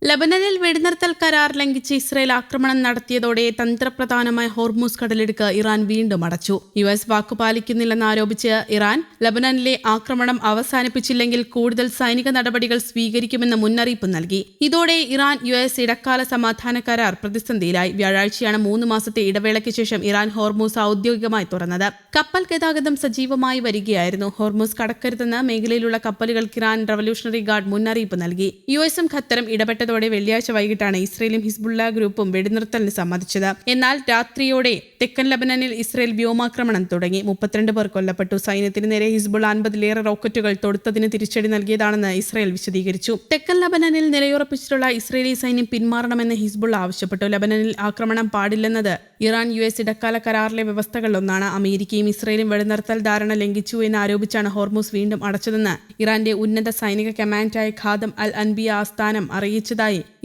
ലബനനിൽ വെടിനിർത്തൽ കരാർ ലംഘിച്ച് ഇസ്രയേൽ ആക്രമണം നടത്തിയതോടെ തന്ത്രപ്രധാനമായ ഹോർമൂസ് കടലിടുക്ക് ഇറാൻ വീണ്ടും അടച്ചു. യുഎസ് വാക്കുപാലിക്കുന്നില്ലെന്നാരോപിച്ച് ഇറാൻ ലബനനിലെ ആക്രമണം അവസാനിപ്പിച്ചില്ലെങ്കിൽ കൂടുതൽ സൈനിക നടപടികൾ സ്വീകരിക്കുമെന്ന് മുന്നറിയിപ്പ് നൽകി. ഇതോടെ ഇറാൻ യുഎസ് ഇടക്കാല സമാധാന കരാർ പ്രതിസന്ധിയിലായി. വ്യാഴാഴ്ചയാണ് 3 മാസത്തെ ഇടവേളയ്ക്ക് ശേഷം ഇറാൻ ഹോർമൂസ് ഔദ്യോഗികമായി തുറന്നത്. കപ്പൽ ഗതാഗതം സജീവമായി വരികയായിരുന്നു. ഹോർമൂസ് കടക്കരുതെന്ന് മേഖലയിലുള്ള കപ്പലുകൾക്ക് ഇറാൻ റവല്യൂഷണറി ഗാർഡ് മുന്നറിയിപ്പ് നൽകി. യുഎസും ഖത്തറും ഇടപെട്ട വെള്ളിയാഴ്ച വൈകിട്ടാണ് ഇസ്രയേലും ഹിസ്ബുള്ള ഗ്രൂപ്പും വെടിനിർത്തലിന് സമ്മതിച്ചത്. എന്നാൽ രാത്രിയോടെ തെക്കൻ ലബനനിൽ ഇസ്രയേൽ വ്യോമാക്രമണം തുടങ്ങി. 32 പേർ കൊല്ലപ്പെട്ടു. സൈന്യത്തിന് നേരെ ഹിസ്ബുള്ള 50-ലേറെ റോക്കറ്റുകൾ തൊടുത്തതിന് തിരിച്ചടി നൽകിയതാണെന്ന് ഇസ്രയേൽ വിശദീകരിച്ചു. തെക്കൻ ലബനനിൽ നിലയുറപ്പിച്ചിട്ടുള്ള ഇസ്രയേലി സൈന്യം പിന്മാറണമെന്ന് ഹിസ്ബുള്ള ആവശ്യപ്പെട്ടു. ലബനനിൽ ആക്രമണം പാടില്ലെന്നത് ഇറാൻ യുഎസ് ഇടക്കാല കരാറിലെ വ്യവസ്ഥകളിലൊന്നാണ്. അമേരിക്കയും ഇസ്രയേലും വെടിനിർത്തൽ ധാരണ ലംഘിച്ചു എന്ന് ആരോപിച്ചാണ് ഹോർമൂസ് വീണ്ടും അടച്ചതെന്ന് ഇറാന്റെ ഉന്നത സൈനിക കമാൻഡായ ഖാദം അൽ അൻബിയ ആസ്ഥാനം അറിയിച്ചതായി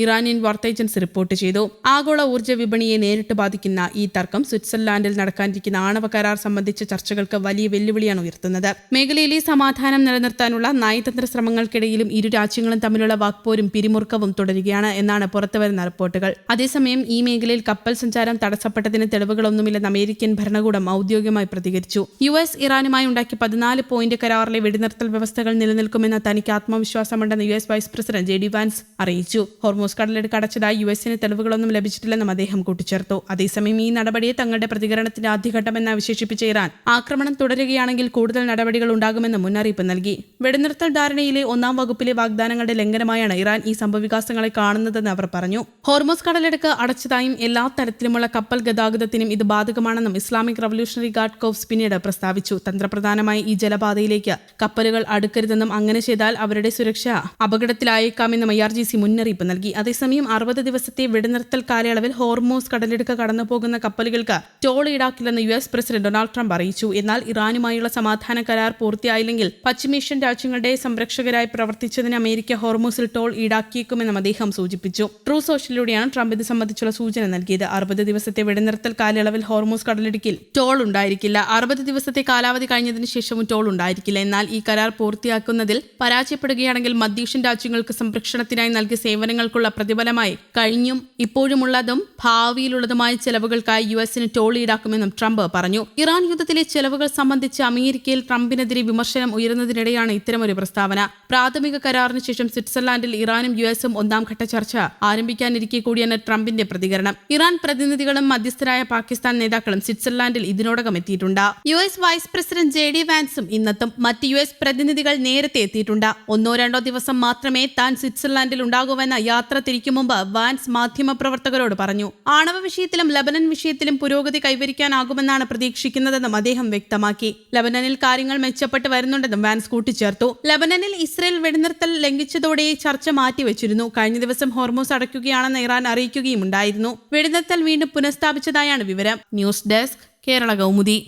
ഇറാനിയൻ വാർത്താ ഏജൻസി റിപ്പോർട്ട് ചെയ്തു. ആഗോള ഊർജ്ജ വിപണിയെ നേരിട്ട് ബാധിക്കുന്ന ഈ തർക്കം സ്വിറ്റ്സർലാൻഡിൽ നടക്കാനിരിക്കുന്ന ആണവ കരാർ സംബന്ധിച്ച ചർച്ചകൾക്ക് വലിയ വെല്ലുവിളിയാണ് ഉയർത്തുന്നത്. മേഖലയിലെ സമാധാനം നിലനിർത്താനുള്ള നയതന്ത്ര ശ്രമങ്ങൾക്കിടയിലും ഇരു രാജ്യങ്ങളും തമ്മിലുള്ള വാക്പോരും പിരിമുറുക്കവും തുടരുകയാണ് എന്നാണ് പുറത്തുവരുന്ന റിപ്പോർട്ടുകൾ. അതേസമയം ഈ മേഖലയിൽ കപ്പൽ സഞ്ചാരം തടസ്സപ്പെട്ടതിന് തെളിവുകളൊന്നുമില്ലെന്ന് അമേരിക്കൻ ഭരണകൂടം ഔദ്യോഗികമായി പ്രതികരിച്ചു. യുഎസ് ഇറാനുമായി ഉണ്ടാക്കിയ 14 പോയിന്റ് കരാറിലെ വെടിനിർത്തൽ വ്യവസ്ഥകൾ നിലനിൽക്കുമെന്ന് തനിക്ക് ആത്മവിശ്വാസമുണ്ടെന്ന് US vice president J D Vance അറിയിച്ചു. ഹോർമൂസ് കടലിടുക്ക് അടച്ചതായി യുഎസിന് തെളിവുകളൊന്നും ലഭിച്ചിട്ടില്ലെന്നും അദ്ദേഹം കൂട്ടിച്ചേർത്തു. അതേസമയം ഈ നടപടിയെ തങ്ങളുടെ പ്രതികരണത്തിന്റെ ആദ്യഘട്ടമെന്ന് വിശേഷിപ്പിച്ച ഇറാൻ ആക്രമണം തുടരുകയാണെങ്കിൽ കൂടുതൽ നടപടികൾ ഉണ്ടാകുമെന്ന് മുന്നറിയിപ്പ് നൽകി. വെടിനിർത്തൽ ധാരണയിലെ 1-ാം വകുപ്പിലെ വാഗ്ദാനങ്ങളുടെ ലംഘനമായാണ് ഇറാൻ ഈ സംഭവവികാസങ്ങളെ കാണുന്നതെന്ന് അവർ പറഞ്ഞു. ഹോർമൂസ് കടലിടുക്ക് അടച്ചതായും എല്ലാ തരത്തിലുമുള്ള കപ്പൽ ഗതാഗതത്തിനും ഇത് ബാധകമാണെന്നും ഇസ്ലാമിക് റവല്യൂഷണറി ഗാർഡ് കോർപ്സ് പിന്നീട് പ്രസ്താവിച്ചു. തന്ത്രപ്രധാനമായ ഈ ജലപാതയിലേക്ക് കപ്പലുകൾ അടുക്കരുതെന്നും അങ്ങനെ ചെയ്താൽ അവരുടെ സുരക്ഷ അപകടത്തിലായേക്കാമെന്നും IRGC മുന്നറിയിപ്പ് നൽകി. അതേസമയം 60 ദിവസത്തെ വെടിനിർത്തൽ കാലയളവിൽ ഹോർമൂസ് കടലിടുക്ക് കടന്നുപോകുന്ന കപ്പലുകൾക്ക് ടോൾ ഈടാക്കില്ലെന്ന് യുഎസ് പ്രസിഡന്റ് ഡൊണാൾഡ് ട്രംപ് അറിയിച്ചു. എന്നാൽ ഇറാനുമായുള്ള സമാധാന കരാർ പൂർത്തിയായില്ലെങ്കിൽ പശ്ചിമേഷ്യൻ രാജ്യങ്ങളുടെ സംരക്ഷകരായി പ്രവർത്തിച്ചതിന് അമേരിക്ക ഹോർമൂസിൽ ടോൾ ഈടാക്കിയേക്കുമെന്നും അദ്ദേഹം സൂചിപ്പിച്ചു. ട്രൂ സോഷ്യലിലൂടെയാണ് ട്രംപ് ഇത് സംബന്ധിച്ചുള്ള സൂചന നൽകിയത്. 60 ദിവസത്തെ വെടിനിർത്തൽ കാലയളവിൽ ഹോർമൂസ് കടലിടുക്കിൽ ടോൾ ഉണ്ടായിരിക്കില്ല. 60 ദിവസത്തെ കാലാവധി കഴിഞ്ഞതിന് ശേഷവും ടോൾ ഉണ്ടായിരിക്കില്ല. എന്നാൽ ഈ കരാർ പൂർത്തിയാക്കുന്നതിൽ പരാജയപ്പെടുകയാണെങ്കിൽ മധ്യേഷ്യൻ രാജ്യങ്ങൾക്ക് സംരക്ഷണത്തിനായി നൽകിയ സേവനങ്ങൾക്കുള്ള പ്രതിഫലമായി കഴിഞ്ഞും ഇപ്പോഴുമുള്ളതും ഭാവിയിലുള്ളതുമായ ചെലവുകൾക്കായി യുഎസിന് ടോൾ ഈടാക്കുമെന്നും ട്രംപ് പറഞ്ഞു. ഇറാൻ യുദ്ധത്തിലെ ചെലവുകൾ സംബന്ധിച്ച് അമേരിക്കയിൽ ട്രംപിനെതിരെ വിമർശനം ഉയരുന്നതിനിടെയാണ് ഇത്തരമൊരു പ്രസ്താവന. പ്രാഥമിക കരാറിന് ശേഷം സ്വിറ്റ്സർലാൻഡിൽ ഇറാനും യുഎസും 1-ാം ഘട്ട ചർച്ച ആരംഭിക്കാനിരിക്കെ കൂടിയാണ് ട്രംപിന്റെ പ്രതികരണം. ഇറാൻ പ്രതിനിധികളും മധ്യസ്ഥരായ പാകിസ്ഥാൻ നേതാക്കളും സ്വിറ്റ്സർലാൻഡിൽ ഇതിനോടകം എത്തിയിട്ടുണ്ട്. US vice president J D വാൻസും ഇന്നെത്തും. മറ്റ് യുഎസ് പ്രതിനിധികൾ നേരത്തെ എത്തിയിട്ടുണ്ട്. 1-2 ദിവസം മാത്രമേ താൻ സ്വിറ്റ്സർലാൻഡിൽ ഉണ്ടാകുമെന്ന് യാത്ര തിരിക്കും മുമ്പ് വാൻസ് മാധ്യമപ്രവർത്തകരോട് പറഞ്ഞു. ആണവ വിഷയത്തിലും ലബനൻ വിഷയത്തിലും പുരോഗതി കൈവരിക്കാനാകുമെന്നാണ് പ്രതീക്ഷിക്കുന്നതെന്നും അദ്ദേഹം വ്യക്തമാക്കി. ലബനനിൽ കാര്യങ്ങൾ മെച്ചപ്പെട്ട് വരുന്നുണ്ടെന്നും വാൻസ് കൂട്ടിച്ചേർത്തു. ലബനനിൽ ഇസ്രയേൽ വെടിനിർത്തൽ ലംഘിച്ചതോടെ ചർച്ച മാറ്റിവെച്ചിരുന്നു. കഴിഞ്ഞ ദിവസം ഹോർമൂസ് അടയ്ക്കുകയാണെന്ന് ഇറാൻ അറിയിക്കുകയുമുണ്ടായിരുന്നു. വെടിനിർത്തൽ വീണ്ടും പുനഃസ്ഥാപിച്ചതായാണ് വിവരം. News desk Kerala Kaumudi.